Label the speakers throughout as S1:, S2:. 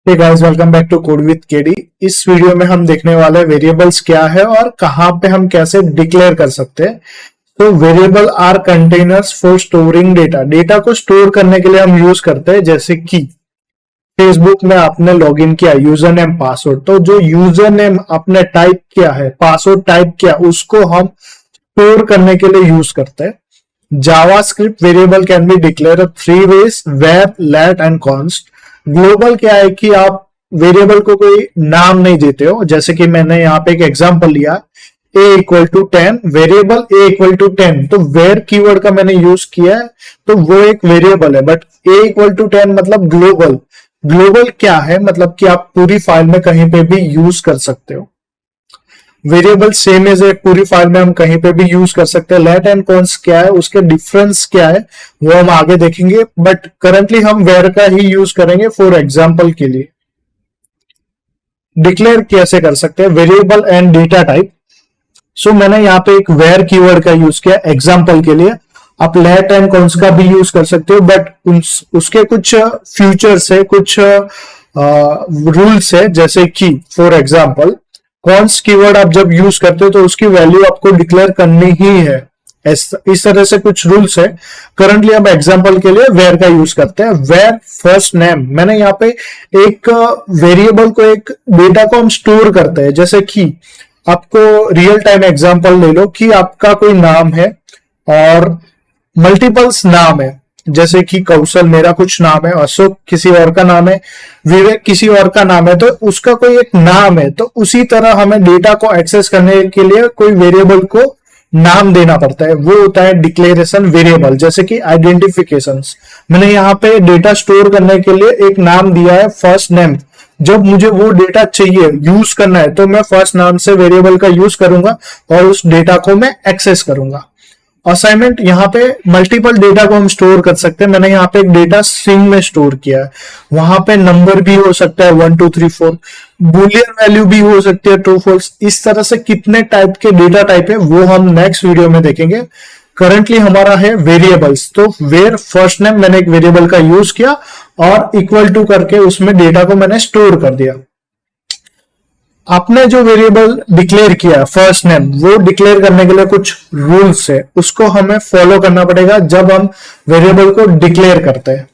S1: Hey guys, welcome back to code with KD. इस video में हम देखने वाले वेरिएबल्स क्या है और कहां पे हम कैसे डिक्लेयर कर सकते हैं। तो variable are containers for storing data. Data को स्टोर करने के लिए हम यूज करते हैं, जैसे कि फेसबुक में आपने लॉगिन किया, यूजर नेम पासवर्ड, तो जो यूजर नेम आपने टाइप किया है, पासवर्ड टाइप किया, उसको हम स्टोर करने के लिए यूज करते हैं। JavaScript variable can be declare three ways, var, let and const. Global क्या है कि आप वेरिएबल को कोई नाम नहीं देते हो, जैसे कि मैंने यहाँ पे एक एग्जांपल लिया, a equal to 10, variable a equal to 10, तो वेर कीवर्ड का मैंने यूज किया है, तो वो एक वेरिएबल है। बट a इक्वल टू 10 मतलब ग्लोबल। ग्लोबल क्या है, मतलब कि आप पूरी फाइल में कहीं पे भी यूज कर सकते हो। वेरिएबल सेम एज एक पूरी फाइल में हम कहीं पे भी यूज कर सकते हैं। लेट एंड कॉन्स क्या है, उसके डिफरेंस क्या है, वो हम आगे देखेंगे, बट करंटली हम वेर का ही यूज करेंगे फॉर एग्जांपल के लिए। डिक्लेयर कैसे कर सकते हैं वेरिएबल एंड डेटा टाइप। सो मैंने यहाँ पे एक वेर कीवर्ड का यूज किया एग्जांपल के लिए। आप लेट एंड कॉन्स का भी यूज कर सकते हो, बट उसके कुछ फ्यूचर्स है, कुछ रूल्स है, जैसे कि फॉर एग्जांपल कॉन्स कीवर्ड आप जब यूज करते हो तो उसकी वैल्यू आपको डिक्लेयर करनी ही है। इस तरह से कुछ रूल्स है। करंटली हम एग्जांपल के लिए वेर का यूज करते हैं। वेर फर्स्ट नेम, मैंने यहाँ पे एक वेरिएबल को, एक डेटा को हम स्टोर करते हैं। जैसे कि आपको रियल टाइम एग्जांपल ले लो कि आपका कोई नाम है और मल्टीपल्स नाम है, जैसे कि कौशल मेरा कुछ नाम है, अशोक किसी और का नाम है, विवेक किसी और का नाम है, तो उसका कोई एक नाम है। तो उसी तरह हमें डेटा को एक्सेस करने के लिए कोई वेरिएबल को नाम देना पड़ता है, वो होता है डिक्लेरेशन वेरिएबल। जैसे कि आइडेंटिफिकेशंस, मैंने यहाँ पे डेटा स्टोर करने के लिए एक नाम दिया है फर्स्ट नेम। जब मुझे वो डेटा चाहिए, यूज करना है, तो मैं फर्स्ट नाम से वेरिएबल का यूज करूंगा और उस डेटा को मैं एक्सेस करूंगा। असाइनमेंट, यहाँ पे मल्टीपल डेटा को हम स्टोर कर सकते हैं। मैंने यहाँ पे एक डेटा स्ट्रिंग में स्टोर किया है, वहां पे नंबर भी हो सकता है 1 2 3 4, बुलियन वैल्यू भी हो सकती है ट्रू फॉल्स। इस तरह से कितने टाइप के डेटा टाइप है वो हम नेक्स्ट वीडियो में देखेंगे। करंटली हमारा है वेरिएबल्स, तो वेर फर्स्ट नेम, मैंने एक वेरिएबल का यूज किया और इक्वल टू करके उसमें डेटा को मैंने स्टोर कर दिया। आपने जो वेरिएबल डिक्लेयर किया फर्स्ट नेम, वो डिक्लेयर करने के लिए कुछ रूल्स है, उसको हमें फॉलो करना पड़ेगा जब हम वेरिएबल को डिक्लेयर करते हैं।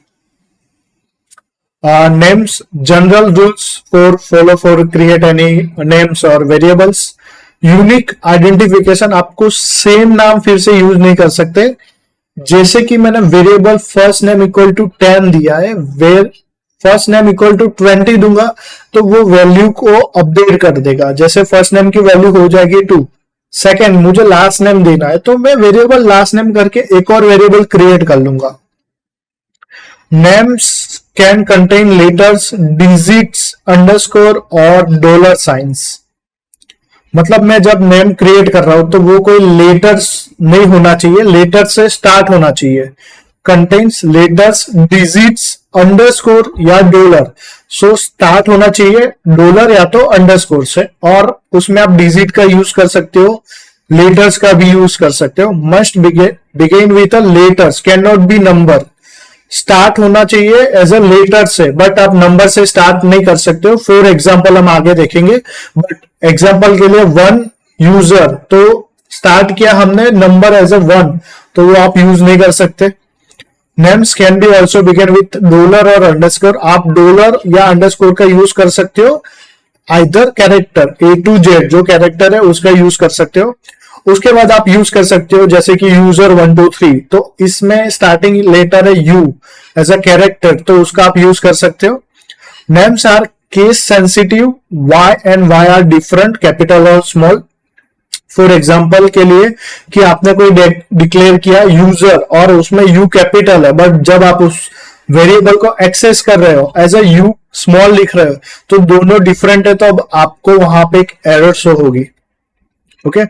S1: Names, general rules for follow for create any names और वेरिएबल्स। यूनिक आइडेंटिफिकेशन, आपको सेम नाम फिर से यूज नहीं कर सकते। जैसे कि मैंने variable first name equal to 10 दिया है, var first name equal to 20 दूंगा तो वो वैल्यू को अपडेट कर देगा। जैसे फर्स्ट नेम की वैल्यू हो जाएगी 2, सेकेंड मुझे लास्ट नेम देना है, तो मैं वेरिएबल लास्ट नेम करके एक और वेरिएबल क्रिएट कर लूंगा। Names can contain letters, digits, underscore और डॉलर साइंस। मतलब मैं जब नेम क्रिएट कर रहा हूं तो वो कोई लेटर्स नहीं होना चाहिए, लेटर से स्टार्ट होना चाहिए। कंटेन्स लेटर्स, डिजिट्स, अंडरस्कोर या डॉलर। सो स्टार्ट होना चाहिए डॉलर या तो अंडरस्कोर से, और उसमें आप डिजिट का यूज कर सकते हो, लेटर्स का भी यूज कर सकते हो। Must begin with a letters, can not be number. Start होना चाहिए एज अ लेटर से, बट आप नंबर से स्टार्ट नहीं कर सकते हो। फॉर एग्जाम्पल हम आगे देखेंगे, बट एग्जाम्पल के लिए 1 यूजर, तो स्टार्ट किया हमने नंबर एज अ 1, तो वो आप यूज नहीं कर सकते। Names can be also begin with dollar और अंडरस्कोर। आप डॉलर या अंडरस्कोर का यूज कर सकते हो। Either character A to Z, जो कैरेक्टर है उसका यूज कर सकते हो। उसके बाद आप यूज कर सकते हो जैसे कि यूजर 1 2 3, तो इसमें स्टार्टिंग लेटर है U एज अ कैरेक्टर, तो उसका आप यूज कर सकते हो। Names are case sensitive, Y and Y are different, capital और स्मॉल। फॉर एग्जाम्पल के लिए कि आपने कोई डिक्लेयर किया यूजर और उसमें यू कैपिटल है, बट जब आप उस वेरिएबल को एक्सेस कर रहे हो एज अ यू स्मॉल लिख रहे हो, तो दोनों डिफरेंट है, तो अब आपको वहां पे एक एरर शो होगी। ओके,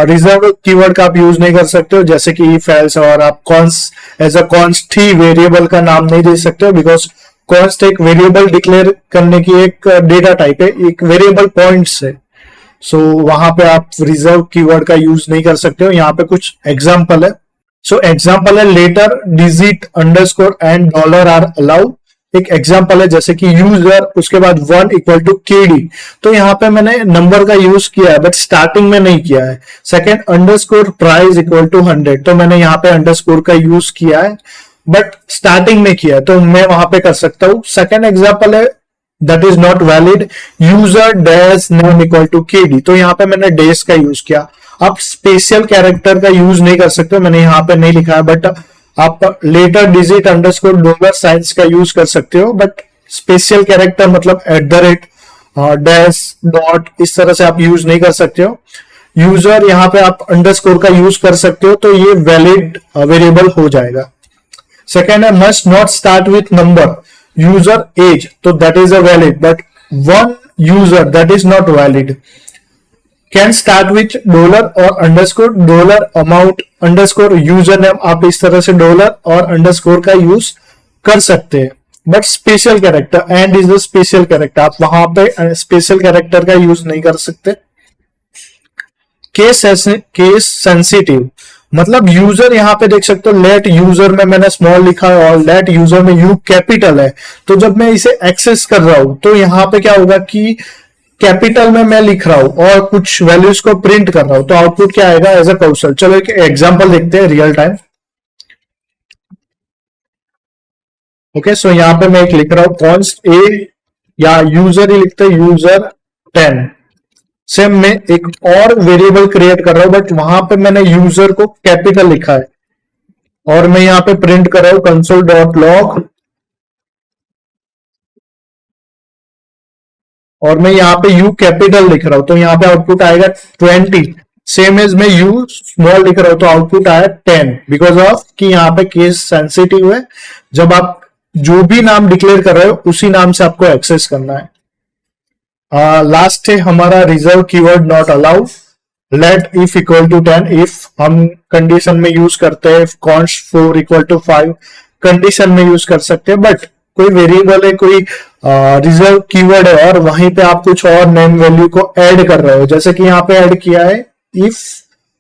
S1: रिजर्व कीवर्ड का आप यूज नहीं कर सकते हो, जैसे कि इफ एल्स, और आप कॉन्स्ट एज अ कॉन्स्ट ही वेरिएबल का नाम नहीं दे सकते हो, बिकॉज कॉन्स्ट एक वेरिएबल डिक्लेयर करने की एक डेटा टाइप है, एक वेरिएबल पॉइंट्स है। सो वहां पे आप रिजर्व कीवर्ड का यूज नहीं कर सकते हो। यहाँ पे कुछ एग्जांपल है। सो एग्जांपल है letter, digit, underscore and dollar are allowed. एक एग्जांपल है जैसे कि यूजर उसके बाद 1 इक्वल टू KD, तो यहाँ पे मैंने नंबर का यूज किया है बट स्टार्टिंग में नहीं किया है। Second underscore price equal to 100, तो मैंने यहाँ पे अंडरस्कोर का यूज किया है बट स्टार्टिंग में किया है, तो मैं वहां पे कर सकता हूं। सेकेंड एग्जांपल है that is not valid, user dash name equal to KD, तो यहाँ पे मैंने डैश का यूज किया। आप स्पेशल कैरेक्टर का यूज नहीं कर सकते, मैंने यहाँ पे नहीं लिखा है, बट आप letter digit underscore dollar signs का यूज कर सकते हो, बट स्पेशल कैरेक्टर मतलब @ डैश डॉट इस तरह से आप यूज नहीं कर सकते हो। यूजर यहाँ पे आप अंडरस्कोर का यूज कर सकते हो, तो ये वैलिड वेरिएबल हो जाएगा। सेकेंड है must not start with number, user age, तो that is a valid, but one user that is not valid. Can start with dollar और underscore dollar amount underscore user name, आप इस तरह से dollar और अंडरस्कोर का use कर सकते हैं। But special character and is the special character, आप वहां पे स्पेशल कैरेक्टर का यूज नहीं कर सकते। केस सेंसिटिव, मतलब यूजर यहाँ पे देख सकते हो लेट यूजर में मैंने स्मॉल लिखा है और लेट यूजर में यू कैपिटल है, तो जब मैं इसे एक्सेस कर रहा हूं तो यहाँ पे क्या होगा कि कैपिटल में मैं लिख रहा हूं और कुछ वैल्यूज को प्रिंट कर रहा हूं, तो आउटपुट क्या आएगा एज अ कौशल। चलो एक एग्जांपल देखते हैं रियल टाइम। ओके, सो यहां पे मैं एक लिख रहा हूं कॉन्स्ट ए, या यूजर ही लिखते हैं यूजर 10। सेम मैं एक और वेरिएबल क्रिएट कर रहा हूं बट वहां पे मैंने यूजर को कैपिटल लिखा है और मैं यहां पे प्रिंट कर रहा हूं कंसोल डॉट लॉग, और मैं यहाँ पे यू कैपिटल लिख रहा हूं तो यहाँ पे आउटपुट आएगा 20। सेम एज मैं यू स्मॉल लिख रहा हूं तो आउटपुट आया 10, बिकॉज ऑफ कि यहाँ पे केस सेंसिटिव है, जब आप जो भी नाम डिक्लेयर कर रहे हो उसी नाम से आपको एक्सेस करना है। लास्ट है हमारा reserve keyword not allowed, let if equal to 10, if हम कंडीशन में यूज करते हैं, कॉन्स्ट 4 इक्वल टू 5 कंडीशन में यूज कर सकते हैं, बट कोई वेरिएबल है, कोई रिजर्व कीवर्ड है और वहीं पे आप कुछ और नेम वैल्यू को ऐड कर रहे हो, जैसे कि यहाँ पे ऐड किया है इफ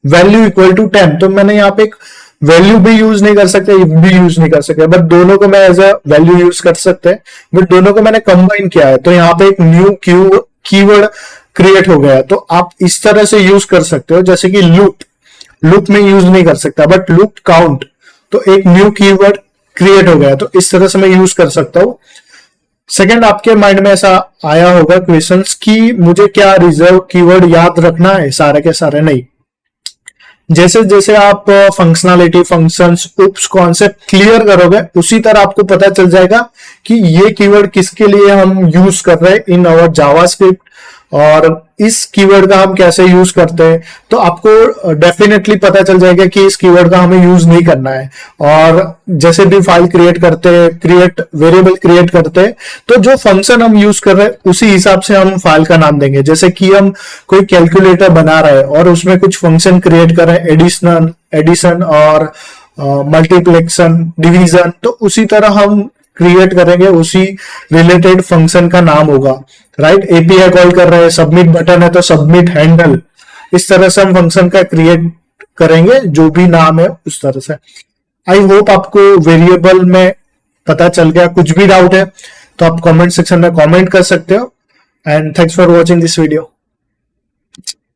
S1: वैल्यू इक्वल टू 10, तो मैंने यहाँ पे एक वैल्यू भी यूज नहीं कर सकते, इफ भी यूज नहीं कर सकते, बट दोनों को मैं एज अ वैल्यू यूज कर सकते हैं, बट दोनों को मैंने कंबाइन किया है, तो यहाँ पे एक न्यू कीवर्ड क्रिएट हो गया है। तो आप इस तरह से यूज कर सकते हो, जैसे कि लूप में यूज नहीं कर सकता, बट लूप काउंट, तो एक न्यू कीवर्ड क्रिएट हो गया, तो इस तरह से मैं यूज कर सकता हूं। सेकंड, आपके माइंड में ऐसा आया होगा क्वेश्चंस कि मुझे क्या रिजर्व कीवर्ड याद रखना है, सारे के सारे नहीं। जैसे जैसे आप फंक्शनैलिटी, फंक्शंस, उप्स कॉन्सेप्ट क्लियर करोगे उसी तरह आपको पता चल जाएगा कि ये कीवर्ड किसके लिए हम यूज कर रहे हैं इन आवर जावास्क्रिप्ट और इस कीवर्ड का हम कैसे यूज करते हैं, तो आपको डेफिनेटली पता चल जाएगा कि इस कीवर्ड का हमें यूज नहीं करना है। और जैसे भी फाइल क्रिएट करते हैं, वेरिएबल क्रिएट करते हैं, तो जो फंक्शन हम यूज कर रहे हैं उसी हिसाब से हम फाइल का नाम देंगे। जैसे कि हम कोई कैलकुलेटर बना रहे हैं और उसमें कुछ फंक्शन क्रिएट कर रहे हैं, एडिशन और मल्टीप्लेक्शन, डिवीजन, तो उसी तरह हम क्रिएट करेंगे, उसी रिलेटेड फंक्शन का नाम होगा, राइट। एपीआई कॉल कर रहे हैं, सबमिट बटन है तो सबमिट हैंडल, इस तरह से हम फंक्शन का क्रिएट करेंगे, जो भी नाम है उस तरह से। आई होप आपको वेरिएबल में पता चल गया। कुछ भी डाउट है तो आप कमेंट सेक्शन में कमेंट कर सकते हो। And thanks for watching this video.